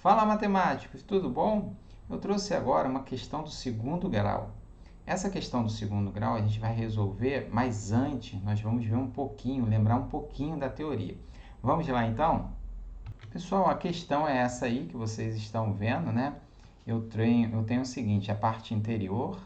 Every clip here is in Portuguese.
Fala, matemáticos, tudo bom? Eu trouxe agora uma questão do segundo grau. Essa questão do segundo grau a gente vai resolver, mas antes nós vamos ver um pouquinho, lembrar um pouquinho da teoria. Vamos lá então? Pessoal, a questão é essa aí que vocês estão vendo, né? Eu tenho o seguinte, a parte interior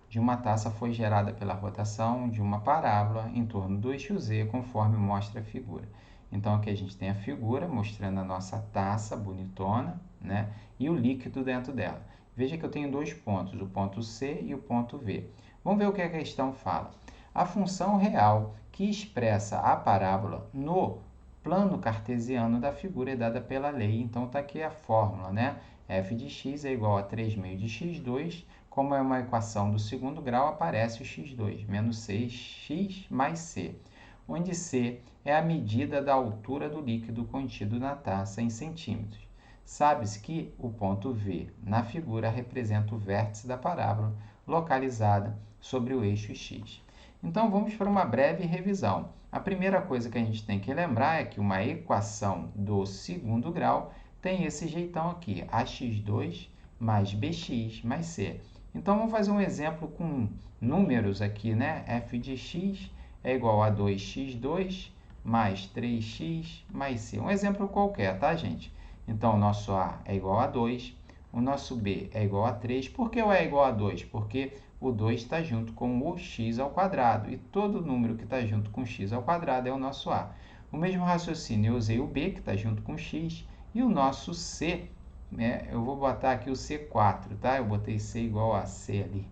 de uma taça foi gerada pela rotação de uma parábola em torno do eixo Z, conforme mostra a figura. Então, aqui a gente tem a figura mostrando a nossa taça bonitona, né? E o líquido dentro dela. Veja que eu tenho dois pontos, o ponto C e o ponto V. Vamos ver o que a questão fala. A função real que expressa a parábola no plano cartesiano da figura é dada pela lei. Então, está aqui a fórmula, né? f de x é igual a 3 meios de x2. Como é uma equação do segundo grau, aparece o x2, menos 6x mais c, onde c é a medida da altura do líquido contido na taça em centímetros. Sabe-se que o ponto V na figura representa o vértice da parábola localizada sobre o eixo x. Então, vamos para uma breve revisão. A primeira coisa que a gente tem que lembrar é que uma equação do segundo grau tem esse jeitão aqui, ax2 mais bx mais c. Então, vamos fazer um exemplo com números aqui, né? f de x é igual a 2x2 mais 3x mais c. Um exemplo qualquer, tá, gente? Então, o nosso a é igual a 2, o nosso b é igual a 3. Por que o a é igual a 2? Porque o 2 está junto com o x ao quadrado, e todo número que está junto com x ao quadrado é o nosso a. O mesmo raciocínio, eu usei o b, que está junto com x, e o nosso c, né? Eu vou botar aqui o C4, tá? Eu botei C igual a C ali.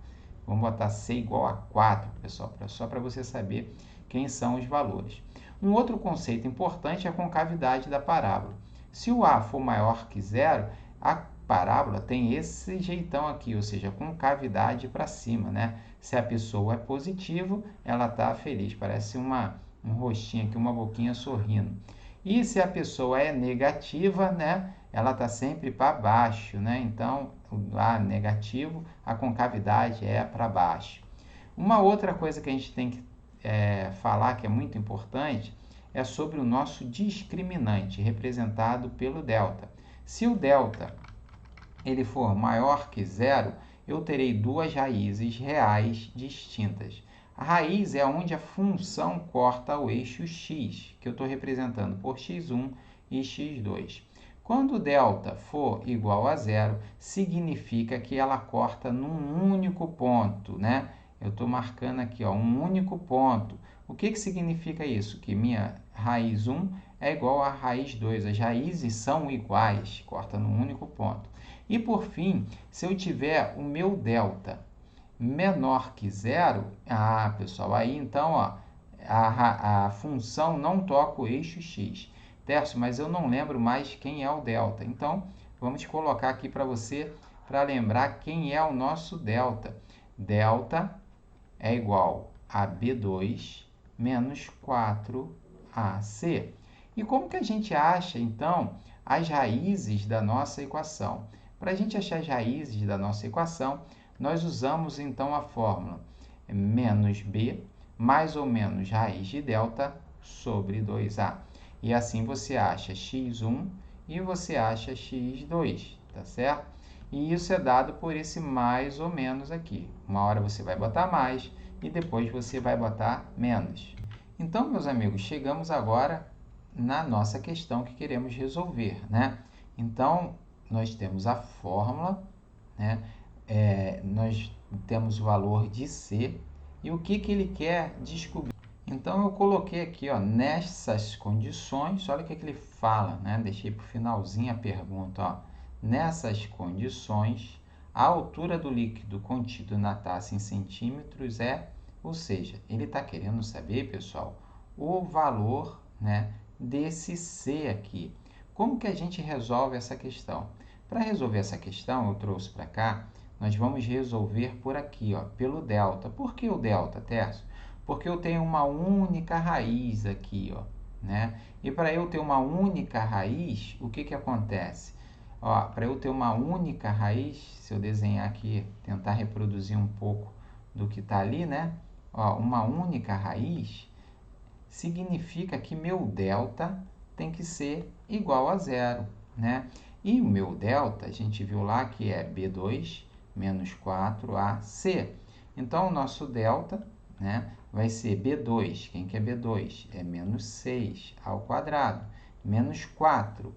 Vamos botar C igual a 4, pessoal, só para você saber quem são os valores. Um outro conceito importante é a concavidade da parábola. Se o A for maior que zero, a parábola tem esse jeitão aqui, ou seja, concavidade para cima, né? Se a pessoa é positivo, ela está feliz, parece um rostinho aqui, uma boquinha sorrindo. E se a pessoa é negativa, né? Ela está sempre para baixo, né? Então, o A negativo, a concavidade é para baixo. Uma outra coisa que a gente tem que falar, que é muito importante, é sobre o nosso discriminante, representado pelo delta. Se o delta ele for maior que zero, eu terei duas raízes reais distintas. A raiz é onde a função corta o eixo x, que eu estou representando por x1 e x2. Quando delta for igual a zero, significa que ela corta num único ponto, né? Eu estou marcando aqui, ó, um único ponto. O que significa isso? Que minha raiz 1 é igual a raiz 2. As raízes são iguais, corta num único ponto. E, por fim, se eu tiver o meu delta menor que zero, pessoal, aí então, ó, a função não toca o eixo x. Tércio, mas eu não lembro mais quem é o delta. Então, vamos colocar aqui para você, para lembrar quem é o nosso delta. Delta é igual a B2 menos 4AC. E como que a gente acha, então, as raízes da nossa equação? Para a gente achar as raízes da nossa equação, nós usamos, então, a fórmula menos B mais ou menos raiz de delta sobre 2A. E assim você acha x1 e você acha x2, tá certo? E isso é dado por esse mais ou menos aqui. Uma hora você vai botar mais e depois você vai botar menos. Então, meus amigos, chegamos agora na nossa questão que queremos resolver, né? Então, nós temos a fórmula, né? Nós temos o valor de C e o que ele quer descobrir. Então, eu coloquei aqui, ó, nessas condições, olha o que ele fala, né? Deixei para o finalzinho a pergunta, ó. Nessas condições, a altura do líquido contido na taça em centímetros ou seja, ele está querendo saber, pessoal, o valor, né, desse C aqui. Como que a gente resolve essa questão? Para resolver essa questão, eu trouxe para cá, nós vamos resolver por aqui, ó, pelo delta. Por que o delta, Tércio? Porque eu tenho uma única raiz aqui, ó, né? E para eu ter uma única raiz, o que acontece? Para eu ter uma única raiz, se eu desenhar aqui, tentar reproduzir um pouco do que está ali, né? Uma única raiz significa que meu delta tem que ser igual a zero, né? E o meu delta, a gente viu lá que é B2 menos 4AC. Então, o nosso delta, né, vai ser B2. Quem que é B2? É menos 6 ao quadrado. Menos 4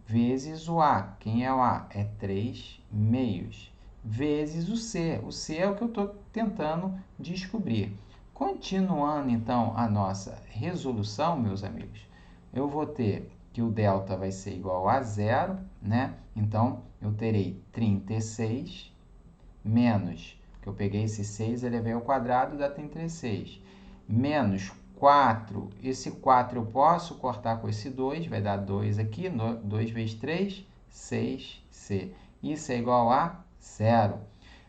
vezes o A. Quem é o A? É 3 meios. Vezes o C. O C é o que eu estou tentando descobrir. Continuando, então, a nossa resolução, meus amigos, eu vou ter que o delta vai ser igual a zero, né? Então, eu terei 36 menos, que eu peguei esse 6, elevei ao quadrado, dá 36, menos 4, esse 4 eu posso cortar com esse 2, vai dar 2 aqui, 2 vezes 3, 6C. Isso é igual a zero.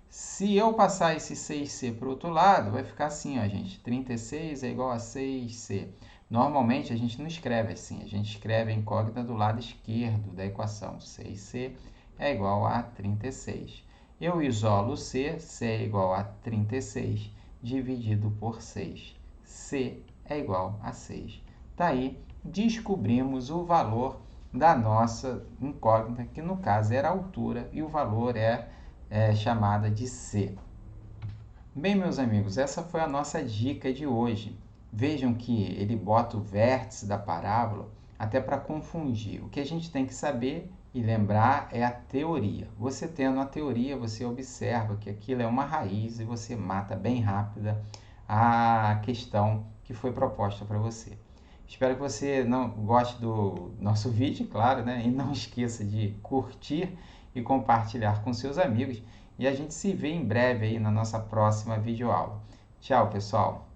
Se eu passar esse 6C para o outro lado, vai ficar assim, ó, gente, 36 é igual a 6C. Normalmente, a gente não escreve assim, a gente escreve a incógnita do lado esquerdo da equação. 6C é igual a 36. Eu isolo C, C é igual a 36, dividido por 6. C é igual a 6. Tá aí, descobrimos o valor da nossa incógnita, que no caso era a altura, e o valor é chamada de C. Bem, meus amigos, essa foi a nossa dica de hoje. Vejam que ele bota o vértice da parábola até para confundir. O que a gente tem que saber e lembrar é a teoria. Você tendo a teoria, você observa que aquilo é uma raiz e você mata bem rápida a questão que foi proposta para você. Espero que você não goste do nosso vídeo, claro, né? E não esqueça de curtir e compartilhar com seus amigos. E a gente se vê em breve aí na nossa próxima videoaula. Tchau, pessoal!